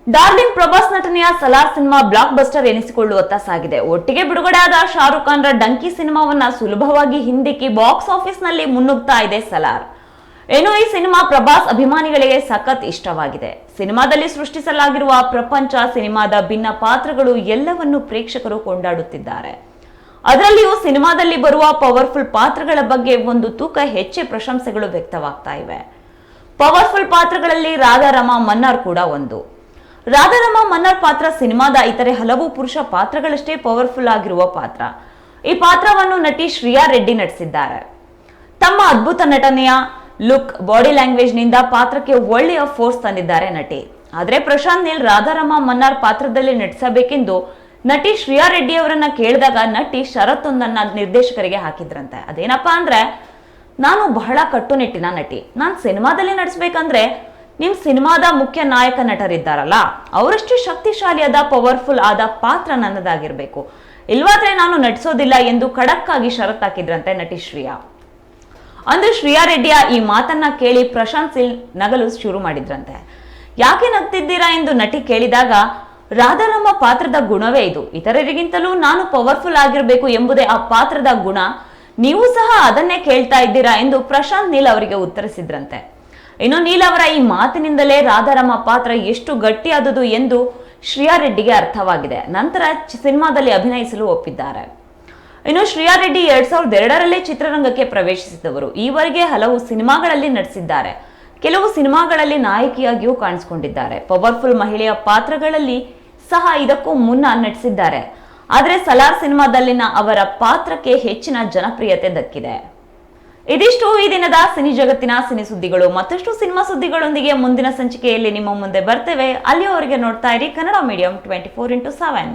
Darling Prabhas ನಟನೆಯ Salaar cinema block buster ಎನಿಸಿಕೊಳ್ಳುವತ್ತ ಸಾಗಿದೆ. ಒಟ್ಟಿಗೆ ಬಿಡುಗಡೆಯಾದ ಶಾರುಖ್ ಖಾನ್ ರ ಡಂಕಿ ಸಿನಿಮಾವನ್ನ ಸುಲಭವಾಗಿ ಹಿಂದಿಕ್ಕಿ ಬಾಕ್ಸ್ ಆಫೀಸ್ ನಲ್ಲಿ ಮುನ್ನುಗ್ತಾ ಇದೆ ಸಲಾರ್. ಈ ಸಿನಿಮಾ ಪ್ರಭಾಸ್ ಅಭಿಮಾನಿಗಳಿಗೆ ಸಖತ್ ಇಷ್ಟವಾಗಿದೆ. ಸಿನಿಮಾದಲ್ಲಿ ಸೃಷ್ಟಿಸಲಾಗಿರುವ ಪ್ರಪಂಚ, ಸಿನಿಮಾದ ಭಿನ್ನ ಪಾತ್ರಗಳು ಎಲ್ಲವನ್ನು ಪ್ರೇಕ್ಷಕರು ಕೊಂಡಾಡುತ್ತಿದ್ದಾರೆ. ಅದರಲ್ಲಿಯೂ ಸಿನಿಮಾದಲ್ಲಿ ಬರುವ ಪವರ್ಫುಲ್ ಪಾತ್ರಗಳ ಬಗ್ಗೆ ಒಂದು ತೂಕ ಹೆಚ್ಚೆ ಪ್ರಶಂಸೆಗಳು ವ್ಯಕ್ತವಾಗ್ತಾ ಇವೆ. ಪವರ್ಫುಲ್ ಪಾತ್ರಗಳಲ್ಲಿ ರಾಧಾರಮ ಮನ್ನಾರ್ ಕೂಡ ಒಂದು. ರಾಧಾರಮ ಮನ್ನಾರ್ ಪಾತ್ರ ಸಿನಿಮಾದ ಇತರೆ ಹಲವು ಪುರುಷ ಪಾತ್ರಗಳಷ್ಟೇ ಪವರ್ಫುಲ್ ಆಗಿರುವ ಪಾತ್ರ. ಈ ಪಾತ್ರವನ್ನು ನಟಿ ಶ್ರಿಯಾ ರೆಡ್ಡಿ ನಟಿಸಿದ್ದಾರೆ. ತಮ್ಮ ಅದ್ಭುತ ನಟನೆಯ ಲುಕ್, ಬಾಡಿ ಲ್ಯಾಂಗ್ವೇಜ್ ನಿಂದ ಪಾತ್ರಕ್ಕೆ ಒಳ್ಳೆಯ ಫೋರ್ಸ್ ತಂದಿದ್ದಾರೆ ನಟಿ. ಆದ್ರೆ ಪ್ರಶಾಂತ್ ನೀಲ್ ರಾಧಾರಮ ಮನ್ನಾರ್ ಪಾತ್ರದಲ್ಲಿ ನಟಿಸಬೇಕೆಂದು ನಟಿ ಶ್ರಿಯಾ ರೆಡ್ಡಿ ಅವರನ್ನ ಕೇಳಿದಾಗ ನಟಿ ಷರತ್ತೊಂದನ್ನ ನಿರ್ದೇಶಕರಿಗೆ ಹಾಕಿದ್ರಂತೆ. ಅದೇನಪ್ಪಾ ಅಂದ್ರೆ, ನಾನು ಬಹಳ ಕಟ್ಟುನಿಟ್ಟಿನ ನಟಿ, ನಾನು ಸಿನಿಮಾದಲ್ಲಿ ನಟಿಸ್ಬೇಕಂದ್ರೆ ನಿಮ್ ಸಿನಿಮಾದ ಮುಖ್ಯ ನಾಯಕ ನಟರಿದ್ದಾರಲ್ಲ, ಅವರಷ್ಟು ಶಕ್ತಿಶಾಲಿಯಾದ ಪವರ್ಫುಲ್ ಆದ ಪಾತ್ರ ನನ್ನದಾಗಿರ್ಬೇಕು, ಇಲ್ವಾದ್ರೆ ನಾನು ನಟಿಸೋದಿಲ್ಲ ಎಂದು ಖಡಕ್ ಆಗಿ ಷರತ್ ಹಾಕಿದ್ರಂತೆ ನಟಿ ಶ್ರಿಯಾ. ಅಂದ್ರೆ ಶ್ರಿಯಾ ರೆಡ್ಡಿಯ ಈ ಮಾತನ್ನ ಕೇಳಿ ಪ್ರಶಾಂತ್ ನೀಲ್ ನಗಲು ಶುರು ಮಾಡಿದ್ರಂತೆ. ಯಾಕೆ ನಗ್ತಿದ್ದೀರಾ ಎಂದು ನಟಿ ಕೇಳಿದಾಗ, ರಾಧಾರಮ್ಮ ಪಾತ್ರದ ಗುಣವೇ ಇದು, ಇತರರಿಗಿಂತಲೂ ನಾನು ಪವರ್ಫುಲ್ ಆಗಿರ್ಬೇಕು ಎಂಬುದೇ ಆ ಪಾತ್ರದ ಗುಣ, ನೀವು ಸಹ ಅದನ್ನೇ ಕೇಳ್ತಾ ಇದ್ದೀರಾ ಎಂದು ಪ್ರಶಾಂತ್ ನೀಲ್ ಅವರಿಗೆ ಉತ್ತರಿಸಿದ್ರಂತೆ. ಇನ್ನು ನೀಲ್ ಅವರ ಈ ಮಾತಿನಿಂದಲೇ ರಾಧಾರಮ್ಮ ಪಾತ್ರ ಎಷ್ಟು ಗಟ್ಟಿಯಾದುದು ಎಂದು ಶ್ರಿಯಾ ರೆಡ್ಡಿಗೆ ಅರ್ಥವಾಗಿದೆ. ನಂತರ ಸಿನಿಮಾದಲ್ಲಿ ಅಭಿನಯಿಸಲು ಒಪ್ಪಿದ್ದಾರೆ. ಇನ್ನು ಶ್ರಿಯಾ ರೆಡ್ಡಿ 2002ರಲ್ಲೇ ಚಿತ್ರರಂಗಕ್ಕೆ ಪ್ರವೇಶಿಸಿದವರು. ಈವರೆಗೆ ಹಲವು ಸಿನಿಮಾಗಳಲ್ಲಿ ನಟಿಸಿದ್ದಾರೆ. ಕೆಲವು ಸಿನಿಮಾಗಳಲ್ಲಿ ನಾಯಕಿಯಾಗಿಯೂ ಕಾಣಿಸಿಕೊಂಡಿದ್ದಾರೆ. ಪವರ್ಫುಲ್ ಮಹಿಳೆಯ ಪಾತ್ರಗಳಲ್ಲಿ ಸಹ ಇದಕ್ಕೂ ಮುನ್ನ ನಟಿಸಿದ್ದಾರೆ. ಆದರೆ ಸಲಾರ್ ಸಿನಿಮಾದಲ್ಲಿನ ಅವರ ಪಾತ್ರಕ್ಕೆ ಹೆಚ್ಚಿನ ಜನಪ್ರಿಯತೆ ದಕ್ಕಿದೆ. ಇದಿಷ್ಟು ಈ ದಿನದ ಸಿನಿ ಜಗತ್ತಿನ ಸಿನಿ ಸುದ್ದಿಗಳು. ಮತ್ತಷ್ಟು ಸಿನಿಮಾ ಸುದ್ದಿಗಳೊಂದಿಗೆ ಮುಂದಿನ ಸಂಚಿಕೆಯಲ್ಲಿ ನಿಮ್ಮ ಮುಂದೆ ಬರ್ತೇವೆ. ಅಲ್ಲಿಯವರೆಗೆ ನೋಡ್ತಾ ಇರಿ ಕನ್ನಡ ಮೀಡಿಯಂ 24x7.